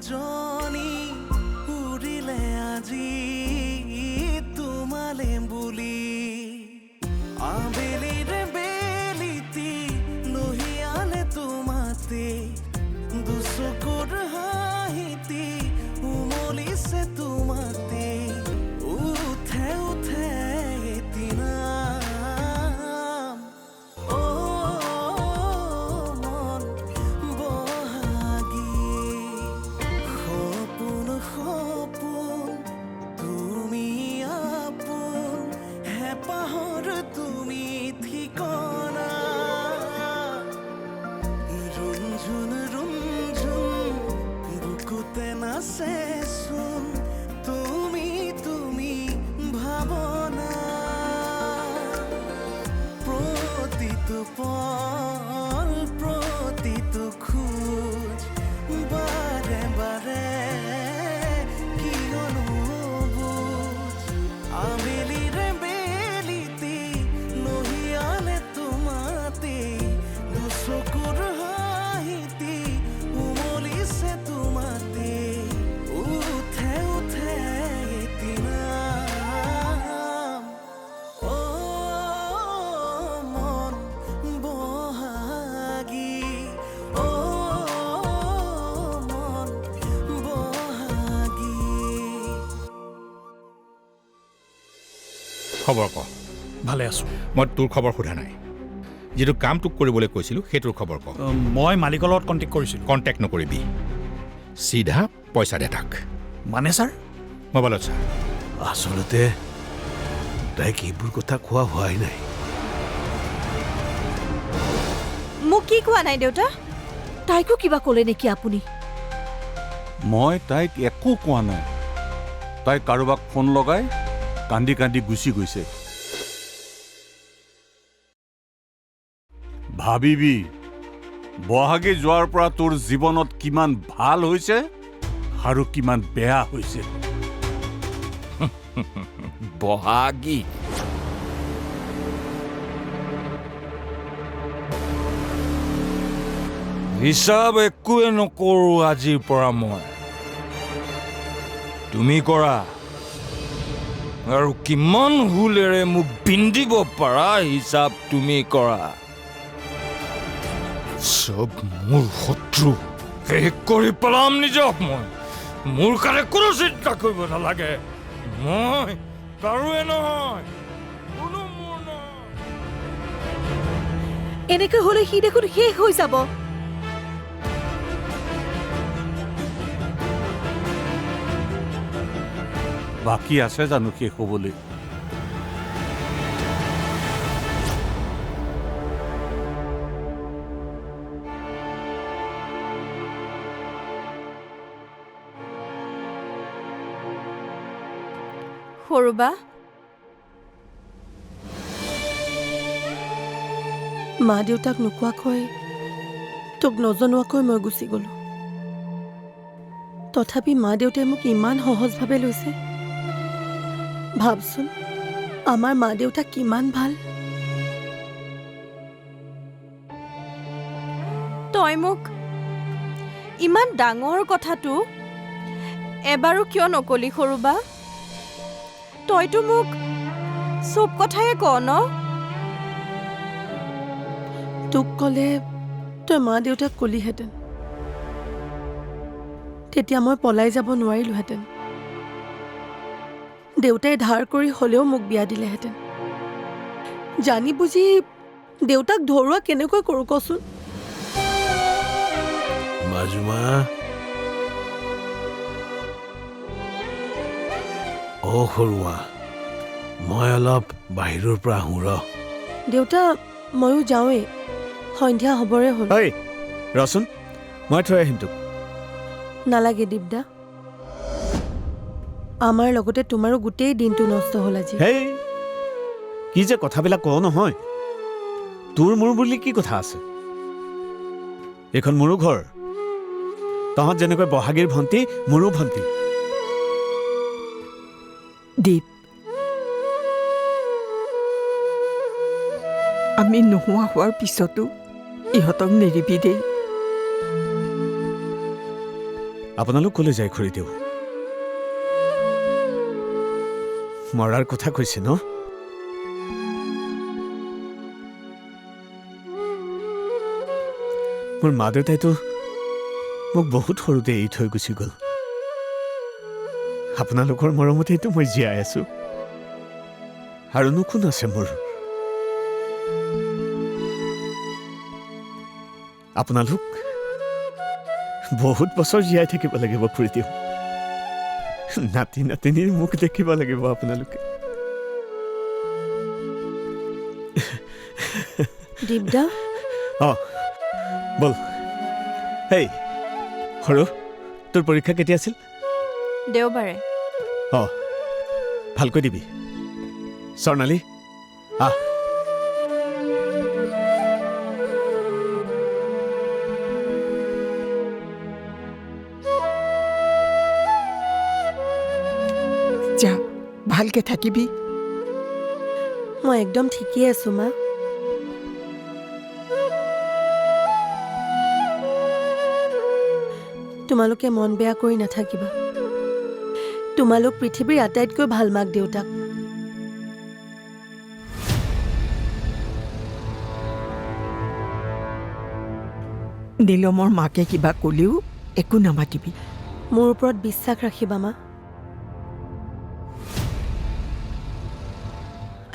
জনী উৰিলে আজি তোমালে বুলি আবেলিৰে বেলিতি লহিয়ালে তোমাতে দুচকুৰ হাঁহিতি উমলিছে তোমাতে উঠে উঠে এদিনা মন বহাগী সপোন সপোন তুমি আপোন হেঁপাহৰ তুমি ঠিকনা ৰুমঝুন ৰুমঝুন বুকুতে নাচেচোন তুমি তুমি ভাৱনা প্ৰতিটো পল প্ৰতিটো খোজ বাৰে বাৰে কিয়নো বুজ আবেলিৰে বেলিতি লহিয়ালে তোমাতে দুচকুৰ হাঁহিতি উমলিছে তোমাতে উঠে উঠে এদিনা মন বহাগী মন বহাগী খবৰ ক ভালে আছোঁ। মই তোৰ খবৰ সোধা নাই যিটো কাম তোক কৰিবলৈ কৈছিলোঁ সেইটোৰ খবৰ ক মই মালিকৰ লগত কণ্টেক্ট কৰিছিলোঁ। কণ্টেক্ট নকৰিবি চিধা পইচা দে তাক মানে ছাৰ মোবাইলত চা আচলতে তাইক এইবোৰ কথা কোৱা হোৱাই নাই। মোক কি কোৱা নাই দেউতা? তাইকো কিবা ক'লে নেকি আপুনি? মই তাইক একো কোৱা নাই। তাই কাৰোবাক ফোন লগাই কান্দি কান্দি গুচি গৈছে। ভাবিবি বহাগী যোৱাৰ পৰা তোৰ জীৱনত কিমান ভাল হৈছে আৰু কিমান বেয়া হৈছে। বহাগী হিচাপ একোৱে নকৰো আজিৰ পৰা মই। তুমি কৰা আৰু কিমান হুলেৰে মোক বিন্দিব পাৰা হিচাপ তুমি কৰা। চব মোৰ শত্ৰু শেষ কৰি পেলাম নিজক মই। মোৰ কাৰণে কোনো চিন্তা কৰিব নালাগে। মই কাৰোৱে নহয়, কোনো মোৰ নহয়। এনেকৈ হ'লে সি দেখোন শেষ হৈ যাব। বাকী আছে জানো শেষ হ'বলৈ? সৰুবা মা দেউতাক নোকোৱাকৈ তোক নজনোৱাকৈ মই গুচি গলো। তথাপি মা দেউতাই মোক ইমান সহজভাৱে লৈছে। ভাবচোন আমাৰ মা দেউতা কিমান ভাল। তই মোক ইমান ডাঙৰ কথাটো এবাৰো কিয় নকলি সৰুবা? তইতো মোক চব কথাই ক ন? তোক ক'লে তই মা দেউতাক কলিহেঁতেন, তেতিয়া মই পলাই যাব নোৱাৰিলোহেঁতেন। দেউতাই ধাৰ কৰি হ'লেও মোক বিয়া দিলেহেঁতেন। জানি বুজি দেউতাক ধৰুৱা কেনেকৈ কৰোঁ কচোন? মাজুমা অ সৰুমা, মই অলপ বাহিৰৰ পৰা আহোঁ ৰ। দেউতা ময়ো যাওঁৱেই, সন্ধিয়া হ'বৰে হ'ল। ঐ ৰচোন, মই থৈ আহিম তোক। নালাগে দীপদা, আমাৰ লগতে তোমাৰো গোটেই দিনটো নষ্ট হ'ল আজি। হেই কি যে কথাবিলাক কওঁ নহয়। তোৰ মোৰ বুলি কি কথা আছে? এইখন মোৰো ঘৰ। তহঁত যেনেকৈ বহাগীৰ ভণ্টি, মোৰো ভণ্টি। দীপ, আমি নোহোৱা হোৱাৰ পিছতো ইহঁতক নেৰিবি দেই। আপোনালোক ক'লৈ যায় খুৰীদেউ? মৰাৰ কথা কৈছে ন? মোৰ মা দেউতাইতো মোক বহুত সৰুতে এৰি থৈ গুচি গ'ল। আপোনালোকৰ মৰমতেইতো মই জীয়াই আছো। আৰুনো কোন আছে মোৰ? আপোনালোক বহুত বছৰ জীয়াই থাকিব লাগিব খুৰীদেউ। নাতি নাতিনীৰ মুখ দেখিব লাগিব আপোনালোকে। দীপদা, অঁ ব'ল। হেই সৰু, তোৰ পৰীক্ষা কেতিয়া আছিল? দেওবাৰে। অঁ ভালকৈ দিবি। স্বৰ্ণালী আহ। যা, ভালকে থাকিবি। মই একদম ঠিকেই আছো মা। তোমালোকে মন বেয়া কৰি নাথাকিবা। তোমালোক পৃথিৱীৰ আটাইতকৈ ভাল মাক দেউতাক। নীলমৰ মাকে কিবা ক'লেও একো নামাতিবি। মোৰ ওপৰত বিশ্বাস ৰাখিবা মা।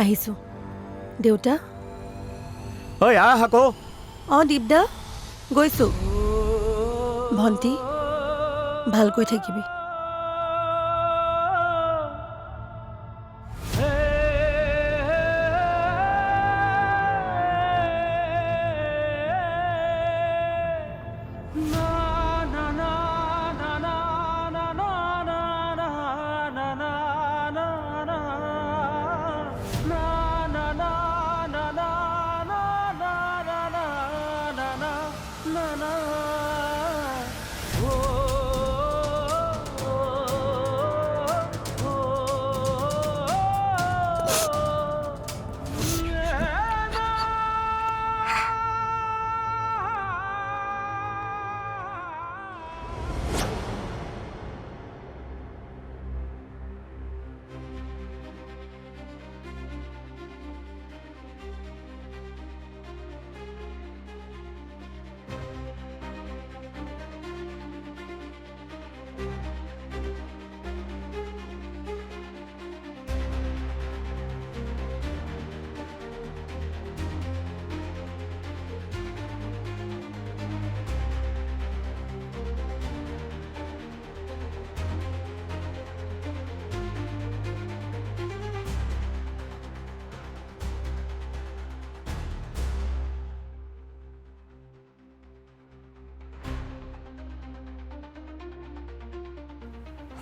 আহিছো দেউতা। ঐ আহ আকৌ। অঁ দীপদা, গৈছো। ভণ্টি, ভালকৈ থাকিবি।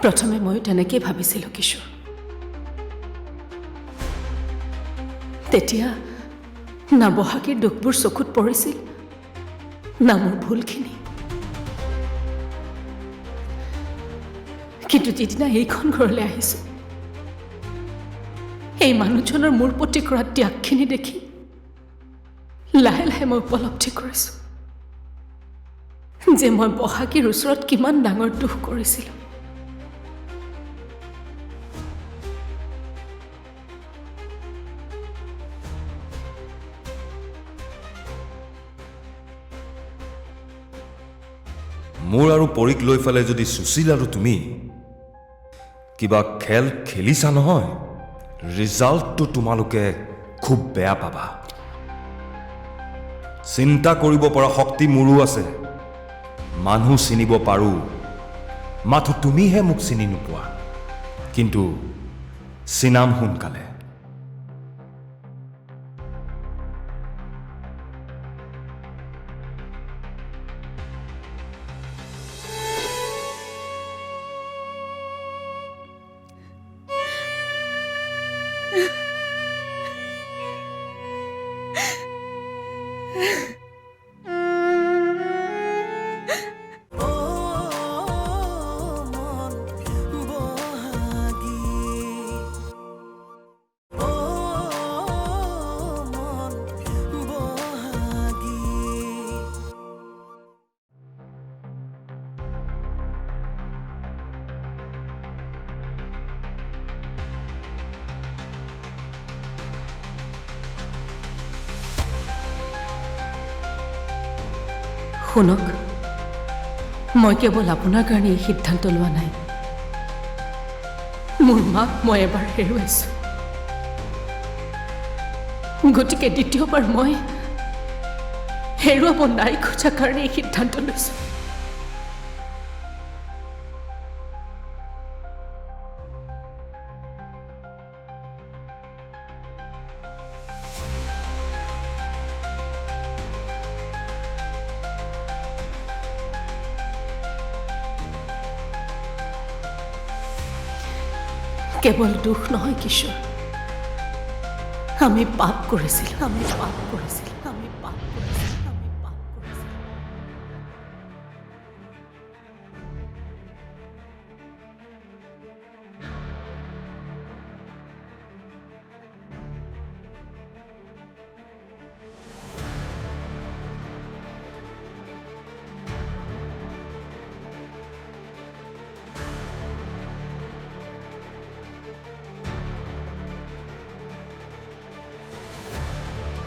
প্ৰথমে ময়ো তেনেকেই ভাবিছিলোঁ কিশোৰ। তেতিয়া না বহাগীৰ দুখবোৰ চকুত পৰিছিল, না মোৰ ভুলখিনি। কিন্তু যিদিনা এইখন ঘৰলৈ আহিছোঁ, এই মানুহজনৰ মোৰ প্ৰতি কৰা ত্যাগখিনি দেখি লাহে লাহে মই উপলব্ধি কৰিছোঁ যে মই বহাগীৰ ওচৰত কিমান ডাঙৰ দুখ কৰিছিলোঁ। মোৰ আৰু পৰীক লৈ পেলাই যদি সুশীল আৰু তুমি কিবা খেল খেলিছা নহয়, ৰিজাল্টটো তোমালোকে খুব বেয়া পাবা। চিন্তা কৰিব পৰা শক্তি মোৰো আছে, মানুহ চিনিব পাৰোঁ, মাথো তুমিহে মোক চিনি নোপোৱা। কিন্তু চিনাম সোনকালে। শুনক, মই কেৱল আপোনাৰ কাৰণে এই সিদ্ধান্ত লোৱা নাই। মোৰ মাক মই এবাৰ হেৰুৱাইছোঁ, গতিকে দ্বিতীয়বাৰ মই হেৰুৱাব নাই খোজা কাৰণে এই সিদ্ধান্ত লৈছোঁ। কেৱল দুখ নহয় কিশোৰ, আমি পাপ কৰিছিলোঁ, আমি পাপ কৰিছিলোঁ, আমি পাপ কৰিছিলোঁ, আমি পাপ কৰিছিলোঁ।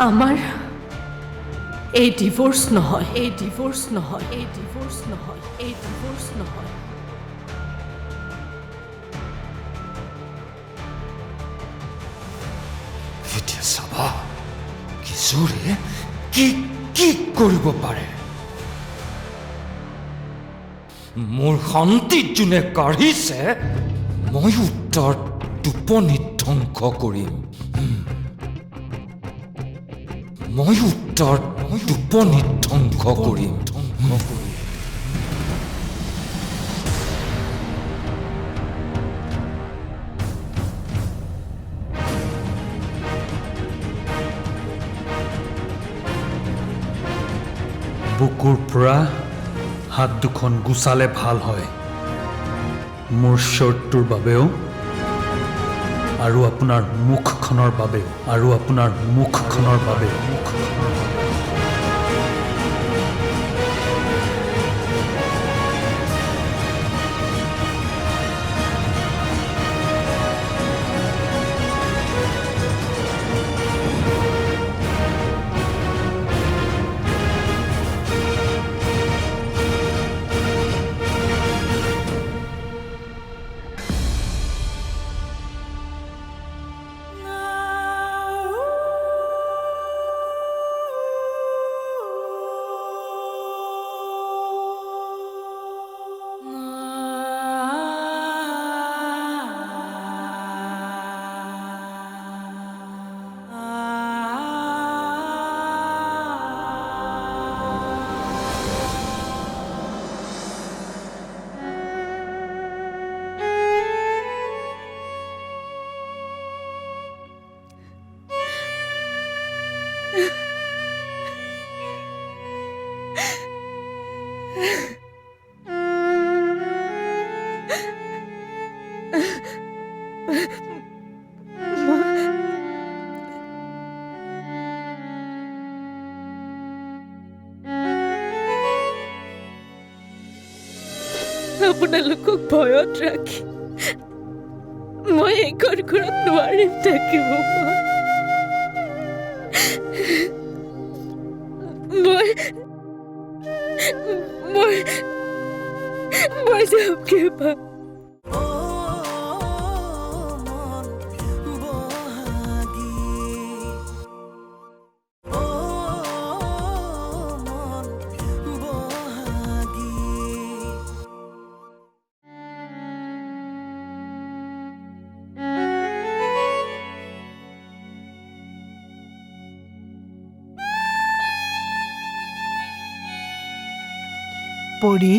আমাৰ এই ডিভোৰ্স নহয়, এই ডিভোৰ্স নহয়, এই ডিভোৰ্স নহয়, এই ডিভোৰ্স নহয়। এতিয়া চাবা কিশোৰে কি কি কৰিব পাৰে। মোৰ শান্তি যোনে কাঢ়িছে, ময়ো তাৰ টোপনি ধ্বংস কৰিম। ময়ো তাৰ টোপনি ধ্বংস কৰিম। বুকুৰ পৰা হাত দুখন গুচালে ভাল হয়, মোৰ শ্বৰ্টটোৰ বাবেও আৰু আপোনাৰ মুখখনৰ বাবেও, আৰু আপোনাৰ মুখখনৰ বাবেও। আপোনালোকক ভয়ত ৰাখি মই এইখন ঘৰত নোৱাৰিম থাকিব। মই যামগে বা। পৰি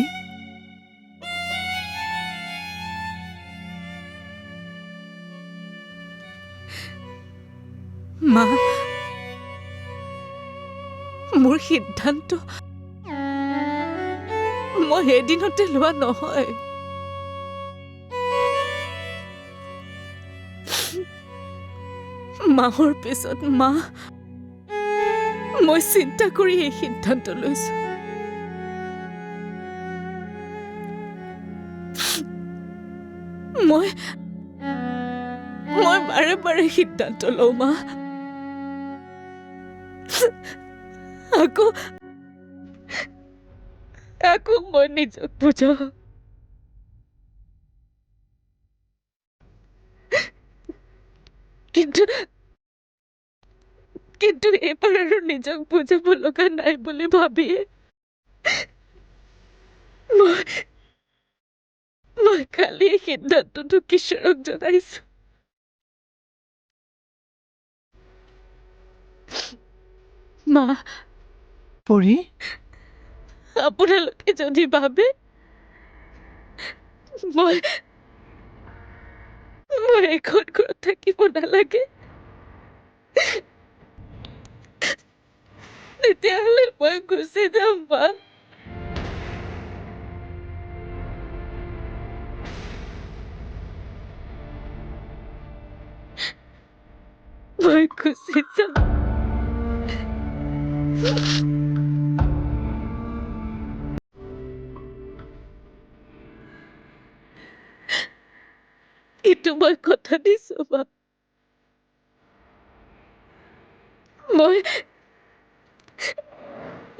মা, মোৰ সিদ্ধান্ত মই এদিনতে লোৱা নহয়। মাহৰ পিছত মাহ মই চিন্তা কৰি এই সিদ্ধান্ত লৈছো। মই বাৰে বাৰে সিদ্ধান্ত লওঁ মা, আকৌ মই নিজক বুজাওঁ। কিন্তু কিন্তু এইবাৰ আৰু নিজক বুজাব লগা নাই বুলি ভাবিয়ে মই কালি এই সিদ্ধান্তটো কিশোৰক জনাইছো। মা, পৰি, আপোনালোকে যদি ভাবে মই এখন ঘৰত থাকিব নালাগে, তেতিয়াহ'লে মই গুচি যাম মা। মই গুচি যাম। কিন্তু মই কথা দিছো মা,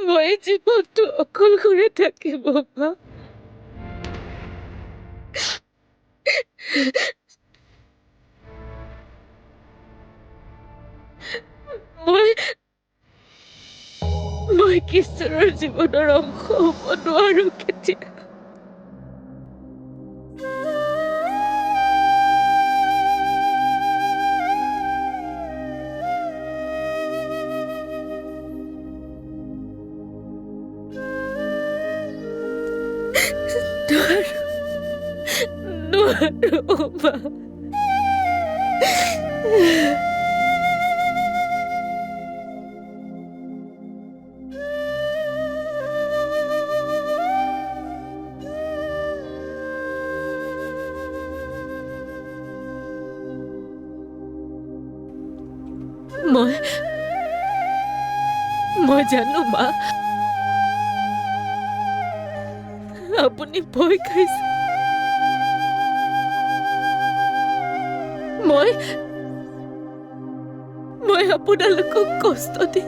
মই জীৱনটো অকলশৰে থাকিব মা। মই কিশোৰৰ জীৱনৰ অংশ হ'ব নোৱাৰো কেতিয়া। নোৱাৰো মা। মই জানো মা, আপুনি ভয় খাইছে। মই আপোনালোকক কষ্ট দি,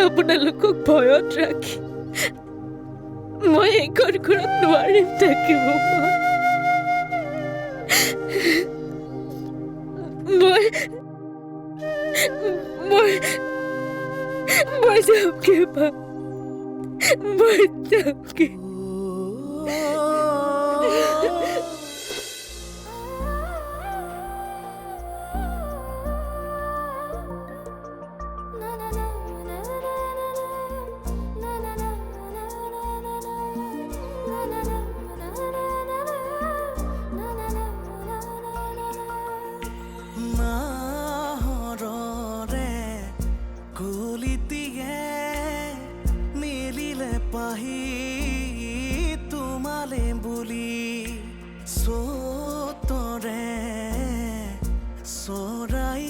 আপোনালোকক ভয়ত ৰাখি মই এইখন ঘৰত নোৱাৰিম থাকিব মা। মই যামগে মা, মই যামগে। নাহৰৰে কলিতিয়ে মিলিলে পাহি তোমালে বুলি চতৰে চৰাই